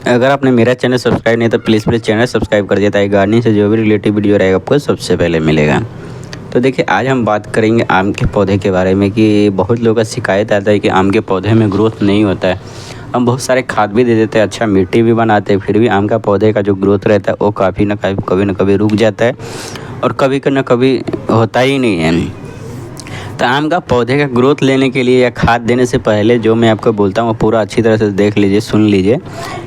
अगर आपने मेरा चैनल सब्सक्राइब नहीं तो प्लीज़ चैनल सब्सक्राइब कर दिया ताकि गार्डनिंग से जो भी रिलेटिव वीडियो रहेगा आपको सबसे पहले मिलेगा। तो देखिए आज हम बात करेंगे आम के पौधे के बारे में कि बहुत लोगों का शिकायत आता है कि आम के पौधे में ग्रोथ नहीं होता है। हम बहुत सारे खाद भी दे देते हैं, अच्छा मिट्टी भी बनाते हैं, फिर भी आम का पौधे का जो ग्रोथ रहता है वो कभी न कभी रुक जाता है और कभी न कभी होता ही नहीं है। तो आम का पौधे का ग्रोथ लेने के लिए या खाद देने से पहले जो मैं आपको बोलता हूँ वो पूरा अच्छी तरह से देख लीजिए, सुन लीजिए,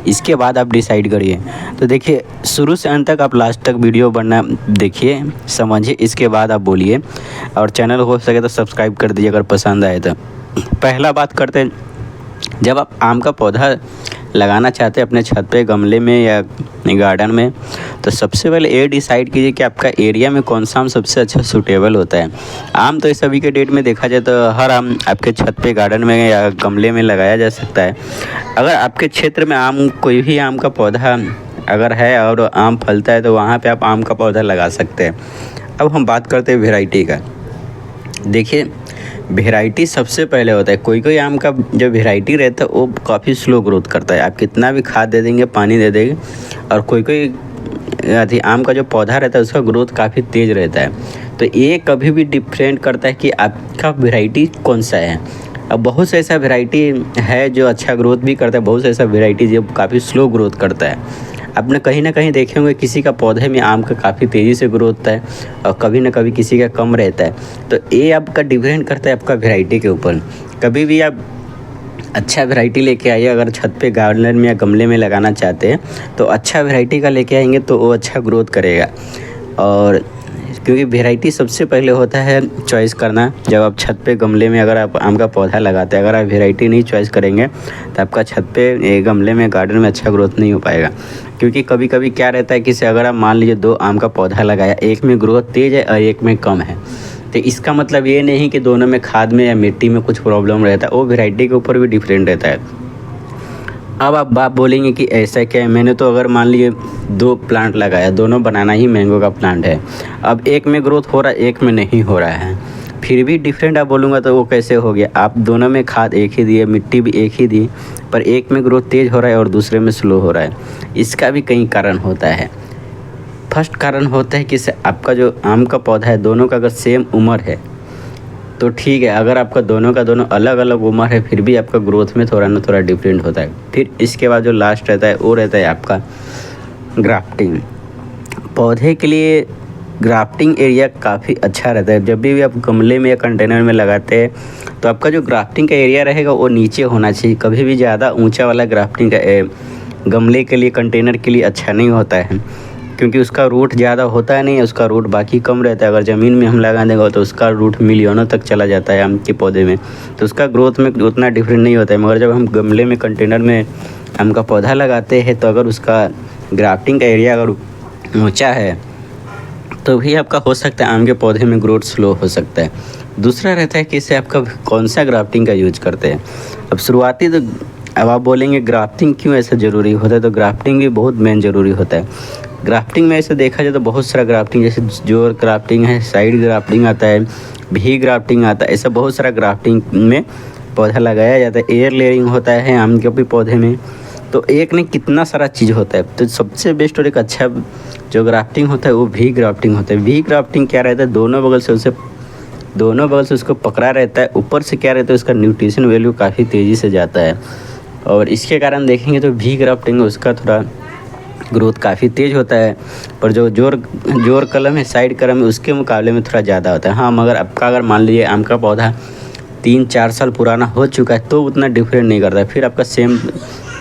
इसके बाद आप डिसाइड करिए। तो देखिए शुरू से अंत तक आप लास्ट तक वीडियो बनना देखिए, समझिए, इसके बाद आप बोलिए। और चैनल हो सके तो सब्सक्राइब कर दीजिए अगर पसंद आए तो। पहला बात करते हैं, जब आप आम का पौधा लगाना चाहते हैं अपने छत पे, गमले में या गार्डन में, तो सबसे पहले ये डिसाइड कीजिए कि आपका एरिया में कौन सा आम सबसे अच्छा सूटेबल होता है। आम तो इस अभी के डेट में देखा जाए तो हर आम आपके छत पे, गार्डन में या गमले में लगाया जा सकता है। अगर आपके क्षेत्र में आम कोई भी आम का पौधा अगर है और आम फलता है तो वहाँ पर आप आम का पौधा लगा सकते हैं। अब हम बात करते हैं वेराइटी का। देखिए वेराइटी सबसे पहले होता है। कोई आम का जो वेराइटी रहता है वो काफ़ी स्लो ग्रोथ करता है, आप कितना भी खाद दे देंगे, पानी दे देंगे। और कोई आम का जो पौधा रहता है उसका ग्रोथ काफ़ी तेज़ रहता है। तो ये कभी भी डिफरेंट करता है कि आपका वेराइटी कौन सा है। अब बहुत से ऐसा वेराइटी है जो अच्छा ग्रोथ भी करता है, बहुत से ऐसा वेराइटी जो काफ़ी स्लो ग्रोथ करता है। आपने कहीं ना कहीं देखे होंगे किसी का पौधे में आम का काफ़ी तेज़ी से ग्रोथ होता है और कभी ना कभी किसी का कम रहता है। तो ये आपका डिपेंड करता है आपका वैरायटी के ऊपर। कभी भी आप अच्छा वैरायटी लेके आइए, अगर छत पे, गार्डन में या गमले में लगाना चाहते हैं तो अच्छा वैरायटी का लेके आएंगे तो वो अच्छा ग्रोथ करेगा। और क्योंकि वैरायटी सबसे पहले होता है चॉइस करना। जब आप छत पे, गमले में अगर आप आम का पौधा लगाते हैं, अगर आप वैरायटी नहीं चॉइस करेंगे तो आपका छत पे, गमले में, गार्डन में अच्छा ग्रोथ नहीं हो पाएगा। क्योंकि कभी कभी क्या रहता है कि अगर आप मान लीजिए 2 आम का पौधा लगाया, एक में ग्रोथ तेज़ है और एक में कम है, तो इसका मतलब ये नहीं कि दोनों में खाद में या मिट्टी में कुछ प्रॉब्लम रहता है, वो वैरायटी के ऊपर भी डिफरेंट रहता है। अब आप बात बोलेंगे कि ऐसा क्या है, मैंने तो अगर मान लीजिए 2 प्लांट लगाया, दोनों बनाना ही मैंगो का प्लांट है, अब एक में ग्रोथ हो रहा है, एक में नहीं हो रहा है, फिर भी डिफरेंट आप बोलूँगा तो वो कैसे हो गया। आप दोनों में खाद एक ही दिए, मिट्टी भी एक ही दी, पर एक में ग्रोथ तेज़ हो रहा है और दूसरे में स्लो हो रहा है। इसका भी कई कारण होता है। फर्स्ट कारण होता है कि आपका जो आम का पौधा है, दोनों का अगर सेम उम्र है तो ठीक है। अगर आपका दोनों का दोनों अलग अलग उम्र है फिर भी आपका ग्रोथ में थोड़ा डिफरेंट होता है। फिर इसके बाद जो लास्ट रहता है वो रहता है आपका ग्राफ्टिंग। पौधे के लिए ग्राफ्टिंग एरिया काफ़ी अच्छा रहता है। जब भी आप गमले में या कंटेनर में लगाते हैं तो आपका जो ग्राफ्टिंग का एरिया रहेगा वो नीचे होना चाहिए। कभी भी ज़्यादा ऊंचा वाला ग्राफ्टिंग का गमले के लिए, कंटेनर के लिए अच्छा नहीं होता है, क्योंकि उसका रूट ज़्यादा होता है नहीं, उसका रूट बाकी कम रहता है। अगर ज़मीन में हम लगा देंगे तो उसका रूट मिलियनों तक चला जाता है आम के पौधे में, तो उसका ग्रोथ में उतना डिफरेंट नहीं होता है। मगर जब हम गमले में, कंटेनर में आम का पौधा लगाते हैं तो अगर उसका ग्राफ्टिंग का एरिया अगर ऊँचा है तो भी आपका हो सकता है आम के पौधे में ग्रोथ स्लो हो सकता है। दूसरा रहता है कि इससे आपका कौन सा ग्राफ्टिंग का यूज करते हैं। अब शुरुआती तो अब आप बोलेंगे ग्राफ्टिंग क्यों ऐसा ज़रूरी होता है, तो ग्राफ्टिंग भी बहुत मेन ज़रूरी होता है। ग्राफ्टिंग में ऐसे देखा जाए तो बहुत सारा ग्राफ्टिंग, जैसे जोर ग्राफ्टिंग है, साइड ग्राफ्टिंग आता है, भी ग्राफ्टिंग आता है, ऐसा बहुत सारा ग्राफ्टिंग में पौधा लगाया जाता है। एयर लेयरिंग होता है आम के भी पौधे में। तो एक नहीं कितना सारा चीज़ होता है। तो सबसे बेस्ट और एक अच्छा जो ग्राफ्टिंग होता है वो भी ग्राफ्टिंग होता है। भी ग्राफ्टिंग क्या रहता है, दोनों बगल से उसको पकड़ा रहता है। ऊपर से क्या रहता है, उसका न्यूट्रिशन वैल्यू काफ़ी तेज़ी से जाता है और इसके कारण देखेंगे तो भी ग्राफ्टिंग उसका थोड़ा ग्रोथ काफ़ी तेज़ होता है। पर जो जोर कलम है, साइड कलम है, उसके मुकाबले में थोड़ा ज़्यादा होता है। हाँ, मगर आपका अगर मान लीजिए आम का पौधा 3-4 साल पुराना हो चुका है तो उतना डिफरेंट नहीं करता है। फिर आपका सेम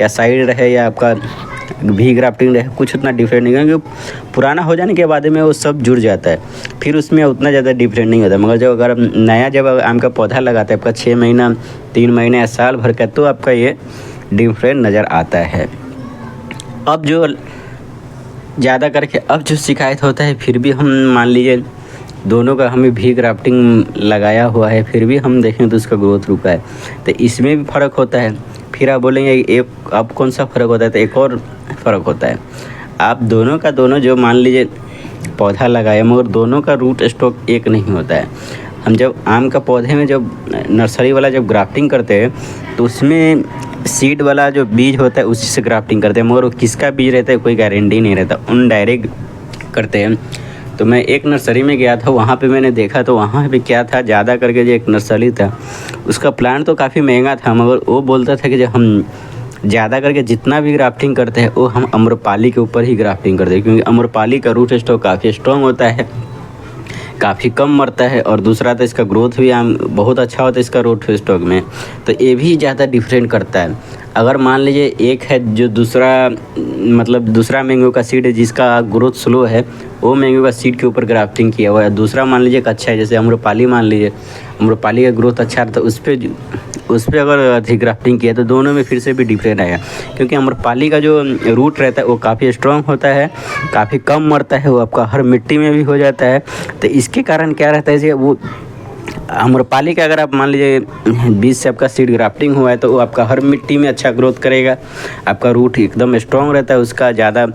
या साइड रहे या आपका भी ग्राफ्टिंग रहे, कुछ उतना डिफरेंट नहीं, क्योंकि पुराना हो जाने के बाद में वो सब जुड़ जाता है, फिर उसमें उतना ज़्यादा डिफरेंट नहीं होता। मगर जब अगर नया जब आम का पौधा लगाता है आपका 6 महीना, 3 महीने या साल भर का, तो आपका ये डिफरेंट नज़र आता है। अब जो ज़्यादा करके अब जो शिकायत होता है, फिर भी हम मान लीजिए दोनों का हमें भी ग्राफ्टिंग लगाया हुआ है फिर भी हम देखें तो उसका ग्रोथ रुका है, तो इसमें भी फ़र्क होता है। फिर आप बोलेंगे एक अब कौन सा फ़र्क होता है, तो एक और फ़र्क होता है। आप दोनों का दोनों जो मान लीजिए पौधा लगाया मगर दोनों का रूट स्टॉक एक नहीं होता है। हम जब आम का पौधे में जब नर्सरी वाला जब ग्राफ्टिंग करते हैं तो उसमें सीड वाला जो बीज होता है उसी से ग्राफ्टिंग करते हैं, मगर वो किसका बीज रहता है कोई गारंटी नहीं रहता, उन डायरेक्ट करते हैं। तो मैं एक नर्सरी में गया था, वहाँ पे मैंने देखा तो वहाँ पे क्या था, ज़्यादा करके जो एक नर्सरी था उसका प्लांट तो काफ़ी महंगा था, मगर वो बोलता था कि जो हम ज़्यादा करके जितना भी ग्राफ्टिंग करते हैं वो हम अम्रपाली के ऊपर ही ग्राफ्टिंग करते हैं, क्योंकि अम्रपाली का रूट स्टॉक काफ़ी स्ट्रॉन्ग होता है, काफ़ी कम मरता है, और दूसरा तो इसका ग्रोथ भी बहुत अच्छा होता है इसका रूट स्टॉक में। तो ये भी ज़्यादा डिफरेंट करता है। अगर मान लीजिए एक है जो दूसरा मतलब दूसरा मैंगो का सीड है जिसका ग्रोथ स्लो है, वो मैंगो का सीड के ऊपर ग्राफ्टिंग किया हुआ है, दूसरा मान लीजिए एक अच्छा है जैसे अम्रपाली, मान लीजिए अम्रपाली का ग्रोथ अच्छा था, उस पर अगर अधिक ग्राफ्टिंग किया तो दोनों में फिर से भी डिफरेंट आएगा, क्योंकि अम्रपाली का जो रूट रहता है वो काफ़ी स्ट्रॉन्ग होता है, काफ़ी कम मरता है, वो आपका हर मिट्टी में भी हो जाता है। तो इसके कारण क्या रहता है कि वो अम्रपाली का अगर आप मान लीजिए बीज से आपका सीड ग्राफ्टिंग हुआ है तो वो आपका हर मिट्टी में अच्छा ग्रोथ करेगा, आपका रूट एकदम स्ट्रॉन्ग रहता है, उसका ज़्यादा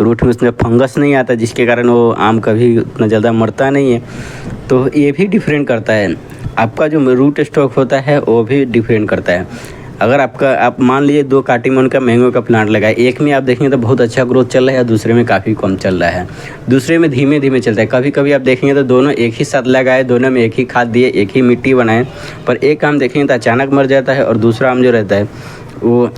रूट में उसमें फंगस नहीं आता, जिसके कारण वो आम कभी उतना ज़्यादा मरता नहीं है। तो ये भी डिफरेंट करता है, आपका जो रूट स्टॉक होता है वो भी डिफरेंट करता है। अगर आप मान लीजिए 2 कार्टिमन का मैंगो का प्लांट लगाए, एक में आप देखेंगे तो बहुत अच्छा ग्रोथ चल रहा है, दूसरे में काफ़ी कम चल रहा है, दूसरे में धीमे धीमे चलता है। कभी कभी आप देखेंगे तो दोनों एक ही साथ लगाए, दोनों में एक ही खाद दिए, एक ही मिट्टी बनाए, पर एक आम देखेंगे तो अचानक मर जाता है, और दूसरा आम जो रहता है वो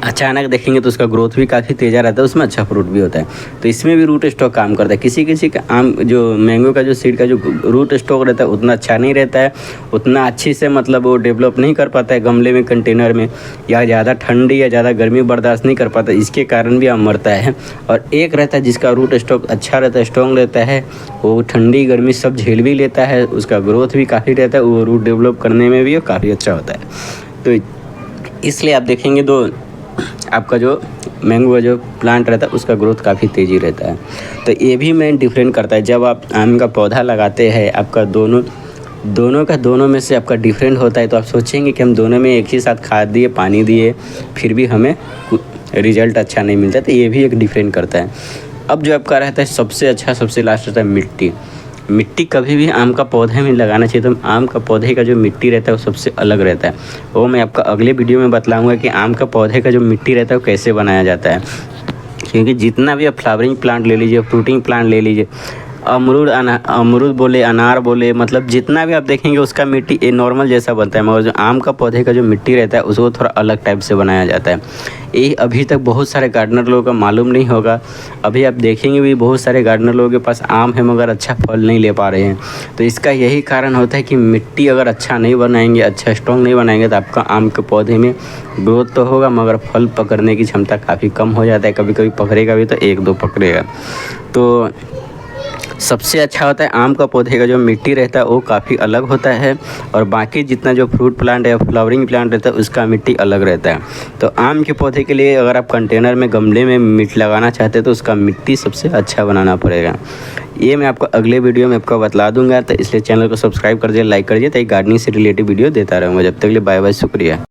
अचानक देखेंगे तो उसका ग्रोथ भी काफ़ी तेज़ा रहता है, उसमें अच्छा फ्रूट भी होता है। तो इसमें भी रूट स्टॉक काम करता है। किसी किसी का आम जो मैंगो का जो सीड का जो रूट स्टॉक रहता है उतना अच्छा नहीं रहता है, उतना अच्छे से मतलब वो डेवलप नहीं कर पाता है गमले में, कंटेनर में, या ज़्यादा ठंडी या ज़्यादा गर्मी बर्दाश्त नहीं कर पाता, इसके कारण भी आम मरता है। और एक रहता है जिसका रूट स्टॉक अच्छा रहता है, स्ट्रॉन्ग रहता है, वो ठंडी गर्मी सब झेल भी लेता है, उसका ग्रोथ भी काफ़ी रहता है, वो रूट डेवलप करने में भी काफ़ी अच्छा होता है। तो इसलिए आप देखेंगे तो आपका जो मैंगो का जो प्लांट रहता है उसका ग्रोथ काफ़ी तेज़ी रहता है। तो ये भी मेन डिफरेंट करता है। जब आप आम का पौधा लगाते हैं, आपका दोनों में से आपका डिफरेंट होता है, तो आप सोचेंगे कि हम दोनों में एक ही साथ खाद दिए, पानी दिए, फिर भी हमें रिजल्ट अच्छा नहीं मिलता। तो ये भी एक डिफरेंट करता है। अब जो आपका रहता है सबसे अच्छा, सबसे लास्ट रहता है मिट्टी कभी भी आम का पौधे में लगाना चाहिए। तो आम का पौधे का जो मिट्टी रहता है वो सबसे अलग रहता है, वो मैं आपका अगले वीडियो में बतलाऊंगा कि आम का पौधे का जो मिट्टी रहता है वो कैसे बनाया जाता है। क्योंकि जितना भी आप फ्लावरिंग प्लांट ले लीजिए, फ्रूटिंग प्लांट ले लीजिए, अमरूद बोले, अनार बोले, मतलब जितना भी आप देखेंगे उसका मिट्टी ये नॉर्मल जैसा बनता है, मगर जो आम का पौधे का जो मिट्टी रहता है उसको थोड़ा अलग टाइप से बनाया जाता है। ये अभी तक बहुत सारे गार्डनर लोगों का मालूम नहीं होगा। अभी आप देखेंगे भी बहुत सारे गार्डनर लोगों के पास आम है मगर अच्छा फल नहीं ले पा रहे हैं। तो इसका यही कारण होता है कि मिट्टी अगर अच्छा नहीं बनाएंगे, अच्छा स्ट्रॉन्ग नहीं बनाएंगे, तो आपका आम के पौधे में ग्रोथ तो होगा मगर फल पकड़ने की क्षमता काफ़ी कम हो जाता है। कभी कभी पकड़ेगा भी तो 1-2 पकड़ेगा। तो सबसे अच्छा होता है आम का पौधे का जो मिट्टी रहता है वो काफ़ी अलग होता है, और बाकी जितना जो फ्रूट प्लांट या फ्लावरिंग प्लांट रहता है उसका मिट्टी अलग रहता है। तो आम के पौधे के लिए अगर आप कंटेनर में, गमले में मिट्टी लगाना चाहते हैं तो उसका मिट्टी सबसे अच्छा बनाना पड़ेगा। ये मैं आपको अगले वीडियो में आपको बतला दूंगा। तो इसलिए चैनल को सब्सक्राइब कर दीजिए, लाइक कर दीजिए, ताकि गार्डनिंग से रिलेटेड वीडियो देता रहूँगा। जब तक के लिए बाय बाय, शुक्रिया।